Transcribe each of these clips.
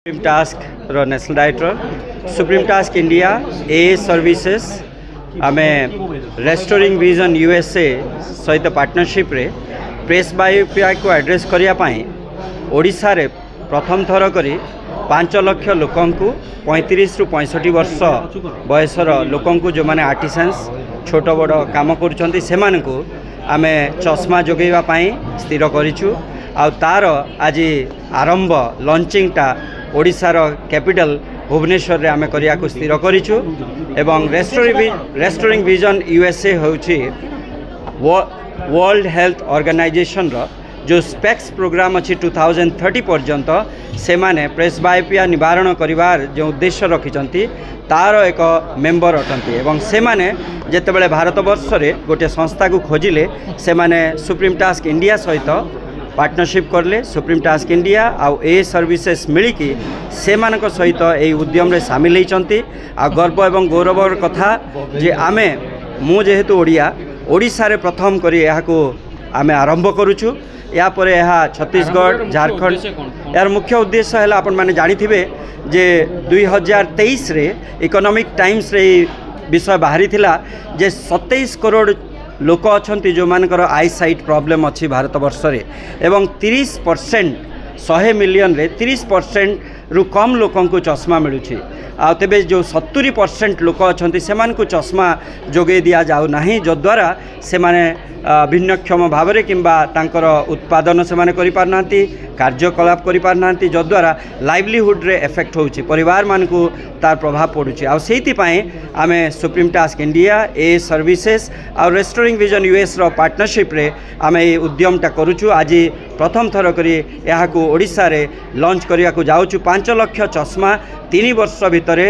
Supreme task रो national director supreme task India a services um restoring vision USA सहित partnership रे presbyopia को address करने ओडिशा रे प्रथम थर करी 5 लाख लोक 35 रु 65 वर्ष बयसर लोक जो मैंने आर्टिसान्स छोट बड़ काम कर आमे चश्मा जोगेवाई स्थिर करूँ आ तार आज आरंभ लॉन्चिंगटा ओडिशार कैपिटल भुवनेश्वर रे आमे करिया को स्थिर करूँ एवं रेस्टोरिंग विजन यूएसए होची वर्ल्ड हेल्थ ऑर्गेनाइजेशन रो जो स्पेक्स प्रोग्राम अच्छी 2030 पर्यंत से माने प्रेस बायोपिया निवारण करिवार जो उद्देश्य रखिछंती तार एक मेंबर अटंती एवं से माने जेतेबेले भारत वर्ष रे गोटे संस्था को खोजिले से माने सुप्रीम टास्क इंडिया सहित पार्टनरशिप करले सुप्रीम टास्क इंडिया आउ ए सर्विसेस मिलिकी से मानक सहित ए उद्यम रे शामिल होइचंती आ गर्व एवं गौरवर कथा जे आमे मु जेहेतु ओडिया ओडिशा रे प्रथम करी यहा को आमे आरंभ करूछु या पर यह छत्तीसगढ़ झारखंड यार मुख्य उद्देश्य है आपण माने जानिथिबे जे 2023 रे इकोनॉमिक टाइम्स रे विषय बाहरी थिला जे 27 करोड़ लोक अछंती जो मानकर आई साइट प्रॉब्लम अच्छी भारत वर्ष रे एवं 30% 100 मिलियन रे 30% रु कम लोकों को चश्मा मिलुछि आ तेबे जो 70% लोक अछंती सेमान को चश्मा जोगे दिया जाउ नाही जो द्वारा से माने भिन्नक्षम भाव में किंबा तांकर उत्पादन से माने करि पारनांती कार्यकलाप करि पारनांती जो द्वारा लाइवलीहुड रे इफेक्ट होउछि परिवार मान को तार प्रभाव पड़ुछि आ सेति पई आमे supreme task India a services और रेस्टोरिंग विजन यूएस रो पार्टनरशिप रे आमे ए उद्यमटा करूछु आज प्रथम थर करी यहा को ओडिशा रे लॉन्च करिया को जाउछु 5 लाख चश्मा 3 वर्ष भितर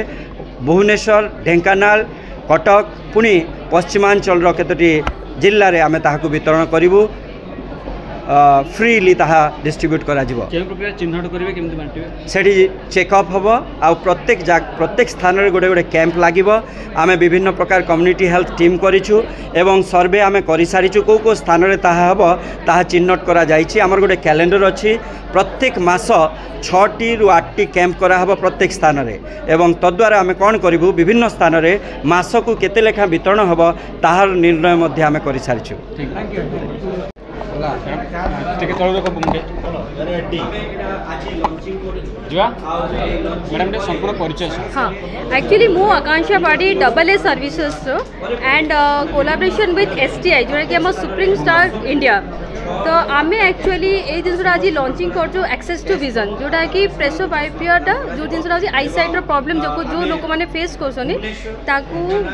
भुवनेश्वर ढेंकानाल कटक पुणी पश्चिमांचल रो केतोटी जिल्ला रे आमे ताहाकु वितरण करिवु फ्रीली ताहा डिस्ट्रीब्यूट करा जिवो के प्रकार चिन्हट करिवे केमति बांटिवे सेठी चेकअप हबो आ प्रत्येक स्थान रे गोटे गोटे कैंप लागिवो आमे विभिन्न प्रकार कम्युनिटी हेल्थ टीम करिछु एवं सर्वे आमे करि सारिछु को स्थान रे ताहा हबो ताहा चिन्हट करा जाइछि हमर गोटे कैलेंडर अछि प्रत्येक मास 6टी रु 8टी कैंप करा हबो प्रत्येक स्थान रे एवं तद्वारा आमे कोन करिवु विभिन्न स्थान रे मास को केते लेखा वितरण हबो ताहार निर्णय मध्ये आमे करि सारिछु थैंक यू हाँ एक्चुअली मु Akanksha party double A services and collaboration with STI जोटा कि हम सुप्रीम स्टार इंडिया तो आम एक्चुअली ये जिन आज लॉन्चिंग कर एक्सेस टू विजन जोटा कि प्रेस बायोपियाटा जो जिन आज आई साइट प्रॉब्लम जो लोक मैंने फेस कर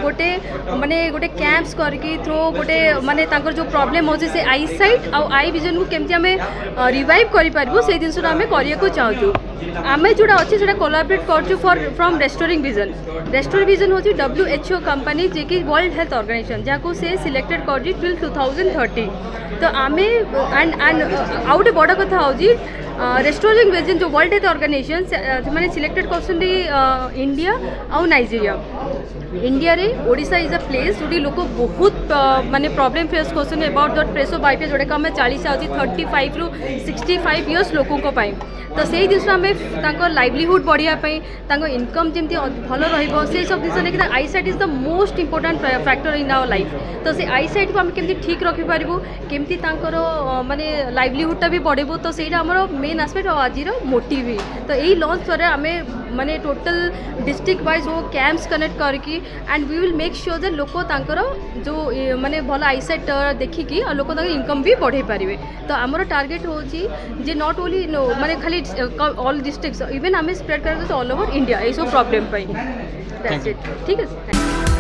गोटे माने गोटे कैंप्स करके थ्रो गोटे माने जो प्रॉब्लम हो से आई साइट आउ आई विजन को केमती आम रिवाइव करूँ से जिन आम करने चाहूँ आम जोड़ा अच्छे से कोलाबरेट कर फ्रॉम रेस्टोरिंग विजन हूँ WHO कंपनी जे कि वर्ल्ड हेल्थ ऑर्गेनाइजेशन जहाँ से सिलेक्टेड कर 2030 तो आम एंड आउ गोटे बड़ कथा हूँ रेस्टोरिंग विजन जो वर्ल्ड हेल्थ ऑर्गेनाइजेशन से सिलेक्टेड कर इंडिया आउ नाइजीरिया इंडिया रे ओडिशा इज अ प्लेस जोटी लोक बहुत माने प्रॉब्लम फेस कर अबाउट दैट प्रेस बायोपिया जोटा आम 40 आउची 35 रु 65 इयर्स लोकों तो से जिन आम लाइवलीहुड बढ़ापी इनकम जमी भल रही सब जिन देखिए eyesight is the most important factor in our life तो से आई साइट को आम केमती ठीक रखिपारू केमती माने लाइवलीहुडटा भी बढ़ेबू तो सहीटा आम मेन आस्पेक्ट आज मोटिव ही तो यही लॉन्च पर आम माने टोटल डिस्ट्रिक्ट वाइज वो कैंप्स कनेक्ट करके and we will make sure जे लोक जो माने भल आई साइट देखिकी और लोक इनकम भी बढ़े पारे तो आमर टार्गेट हो जे नॉट ओनली माने खाली ऑल डिस्ट्रिक्ट्स इवन आम स्प्रेड कर ऑल ओवर इंडिया ये सब प्रॉब्लम ठीक है।